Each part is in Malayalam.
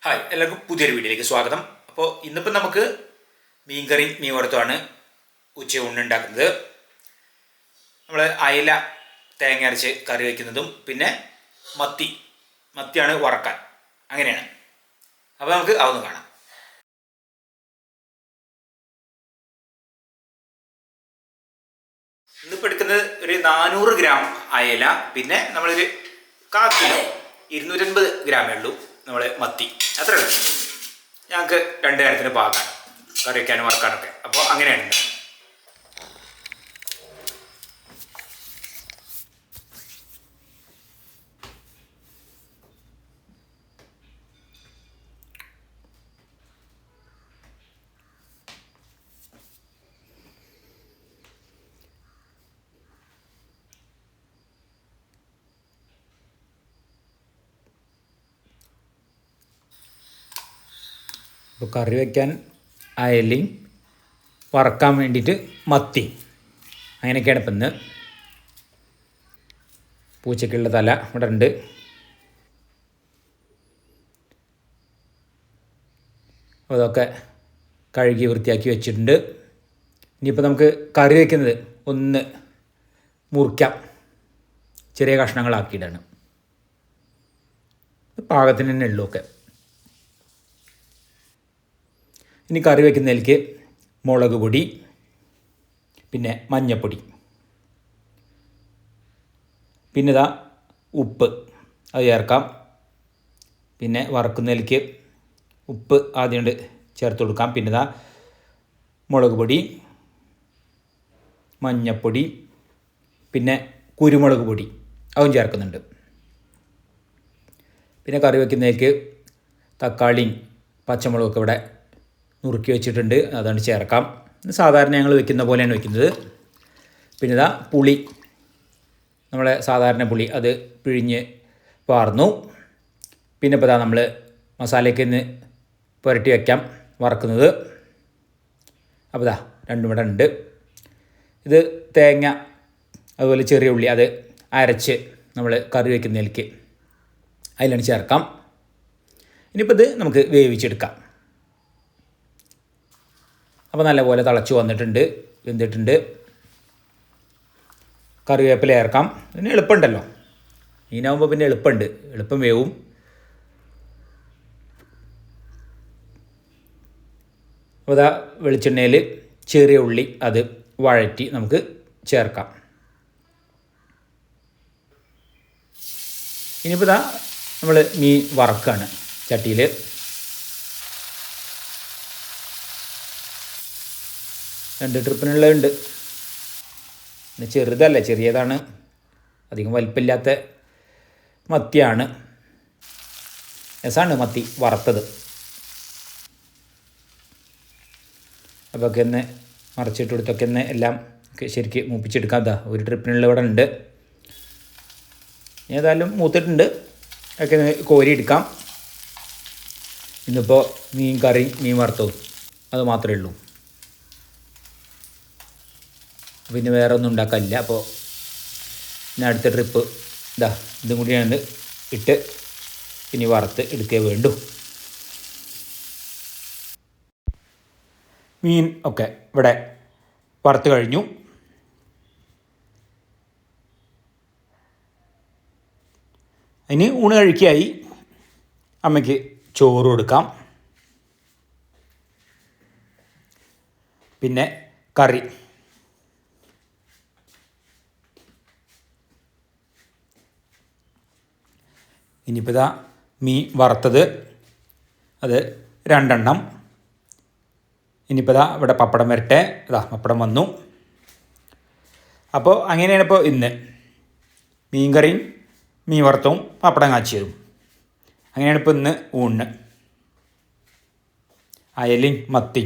ഹായ്, എല്ലാവർക്കും പുതിയൊരു വീഡിയോയിലേക്ക് സ്വാഗതം. അപ്പോൾ ഇന്നിപ്പോൾ നമുക്ക് മീൻകറി മീൻ വറുത്തമാണ് ഉച്ചയൂണിന് ഉണ്ടാക്കുന്നത്. നമ്മൾ അയല തേങ്ങ അരച്ച് കറി വയ്ക്കുന്നതും പിന്നെ മത്തിയാണ് വറക്കാൻ, അങ്ങനെയാണ്. അപ്പോൾ നമുക്ക് അതൊന്ന് കാണാം. ഇന്നിപ്പോൾ എടുക്കുന്നത് ഒരു 400 ഗ്രാം അയല, പിന്നെ നമ്മളൊരു 1/4 കിലോ 250 ഗ്രാമേ ഉള്ളൂ നമ്മൾ മത്തി. അത്രേ ഉള്ളൂ. ഞങ്ങൾക്ക് 2 നേരത്തിന് പാകാൻ കറി വയ്ക്കാനും വറക്കാനൊക്കെ. അപ്പോൾ അങ്ങനെയാണ്. ഇപ്പോൾ കറി വയ്ക്കാൻ അയലയും വറക്കാൻ വേണ്ടിയിട്ട് മത്തി, അങ്ങനെയൊക്കെയാണ് ഇപ്പം ഇന്ന്. പൂച്ചയ്ക്കുള്ള തല ഇവിടെ ഉണ്ട്. അതൊക്കെ കഴുകി വൃത്തിയാക്കി വെച്ചിട്ടുണ്ട്. ഇനിയിപ്പോൾ നമുക്ക് കറി വയ്ക്കുന്നത് ഒന്ന് മുറിക്കാം, ചെറിയ കഷ്ണങ്ങളാക്കിയിട്ടാണ്. പാകത്തിന് തന്നെ ഉള്ളൂ ഒക്കെ. ഇനി കറി വയ്ക്കുന്നതിലേക്ക് മുളക് പൊടി, പിന്നെ മഞ്ഞൾപ്പൊടി, പിന്നെ ഇതാ ഉപ്പ് അത് ചേർക്കാം. പിന്നെ വറക്കുന്നതിലേക്ക് ഉപ്പ് ആദ്യം കൊണ്ട് ചേർത്ത് കൊടുക്കാം. പിന്നെ ഇതാ മുളക് പൊടി, മഞ്ഞൾപ്പൊടി, പിന്നെ കുരുമുളക് പൊടി അതും ചേർക്കുന്നുണ്ട്. പിന്നെ കറി വയ്ക്കുന്നതിലേക്ക് തക്കാളിയും പച്ചമുളകൊക്കെ ഇവിടെ നുറുക്കി വെച്ചിട്ടുണ്ട്, അതുകൊണ്ട് ചേർക്കാം. സാധാരണ ഞങ്ങൾ വെക്കുന്ന പോലെയാണ് വെക്കുന്നത്. പിന്നെ ഇതാ പുളി, നമ്മളെ സാധാരണ പുളി അത് പിഴിഞ്ഞ് വാർന്നു. പിന്നെ ഇപ്പോൾ ഇതാ നമ്മൾ മസാലയ്ക്ക് ഇന്ന് പുരട്ടി വയ്ക്കാം വറക്കുന്നത്. അപ്പോൾ ഇതാ രണ്ടും ഇവിടെ ഉണ്ട്. ഇത് തേങ്ങ അതുപോലെ ചെറിയ ഉള്ളി അത് അരച്ച് നമ്മൾ കറി വയ്ക്കുന്നതിലേക്ക് അതിലാണ് ചേർക്കാം. ഇനിയിപ്പോൾ ഇത് നമുക്ക് വേവിച്ചെടുക്കാം. അപ്പോൾ നല്ലപോലെ തിളച്ച് വന്നിട്ടുണ്ട്, വെന്തിട്ടുണ്ട്. കറിവേപ്പില ചേർക്കാം. പിന്നെ എളുപ്പമുണ്ടല്ലോ, മീനാകുമ്പോൾ പിന്നെ എളുപ്പമുണ്ട്, എളുപ്പം വേവും. അപ്പോൾ ഇതാ വെളിച്ചെണ്ണയിൽ ചെറിയ ഉള്ളി അത് വഴറ്റി നമുക്ക് ചേർക്കാം. ഇനിയിപ്പോൾ ഇതാ നമ്മൾ മീൻ വറക്കുകയാണ് ചട്ടിയിൽ. 2 ട്രിപ്പിനുള്ളതുണ്ട്. പിന്നെ ചെറുതല്ല, ചെറിയതാണ്, അധികം വലിപ്പമില്ലാത്ത മത്തിയാണ്. രസമാണ് മത്തി വറുത്തത്. അപ്പോൾ ഒക്കെ ഒന്ന് മറിച്ചിട്ട് കൊടുത്തൊക്കെ ഒന്ന് എല്ലാം ശരിക്ക് മൂപ്പിച്ചെടുക്കാം. അതാ 1 ട്രിപ്പിനുള്ള ഇവിടെ ഉണ്ട്. ഏതായാലും മൂത്തിട്ടുണ്ട്, ഒക്കെ കോരിയെടുക്കാം. ഇന്നിപ്പോൾ മീൻ കറി മീൻ വറുത്തതും അത് മാത്രമേ ഉള്ളൂ. പിന്നെ വേറെ ഒന്നും ഉണ്ടാക്കാനില്ല. അപ്പോൾ പിന്നെ അടുത്ത ട്രിപ്പ് ഇതും കൂടിയാണ് ഇട്ട് ഇനി വറുത്ത് എടുക്കേ വേണ്ടു. മീൻ ഒക്കെ ഇവിടെ വറുത്ത് കഴിഞ്ഞു. അതിന് ഊണ് കഴിക്കായി. അമ്മയ്ക്ക് ചോറ് കൊടുക്കാം. പിന്നെ കറി, ഇനിയിപ്പോൾ ഇതാ മീൻ വറുത്തത് അത് 2 എണ്ണം. ഇനിയിപ്പോൾ ഇതാ ഇവിടെ പപ്പടം വരട്ടെ. പപ്പടം വന്നു. അപ്പോൾ അങ്ങനെയാണ് ഇപ്പോൾ ഇന്ന് മീൻ കറിയും മീൻ വറുത്തവും പപ്പടം കാച്ചിയതും. അങ്ങനെയാണ് ഇപ്പോൾ ഇന്ന് ഊണിന് അയലയും മത്തി.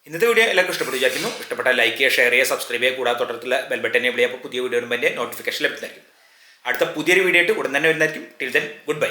ഇന്നത്തെ വീഡിയോ എല്ലാവർക്കും ഇഷ്ടപ്പെട്ടു വിചാരിക്കുന്നു. ഇഷ്ടപ്പെട്ടാൽ ലൈക്ക് ചെയ്യുക, ഷെയർ ചെയ്യുക, സബ്സ്ക്രൈബ് ചെയ്യുക, കൂടാതെ തൊട്ടടുത്തുള്ള ബെൽ ബട്ടൺ എനേബിൾ ചെയ്യുക. അപ്പോൾ പുതിയ വീഡിയോ വരുമ്പോൾ എൻ്റെ നോട്ടിഫിക്കേഷൻ ലഭിക്കുന്നതായിരിക്കും. അടുത്ത പുതിയൊരു വീഡിയോ ആയിട്ട് ഉടൻ തന്നെ വരുന്നതായിരിക്കും. Till then good bye.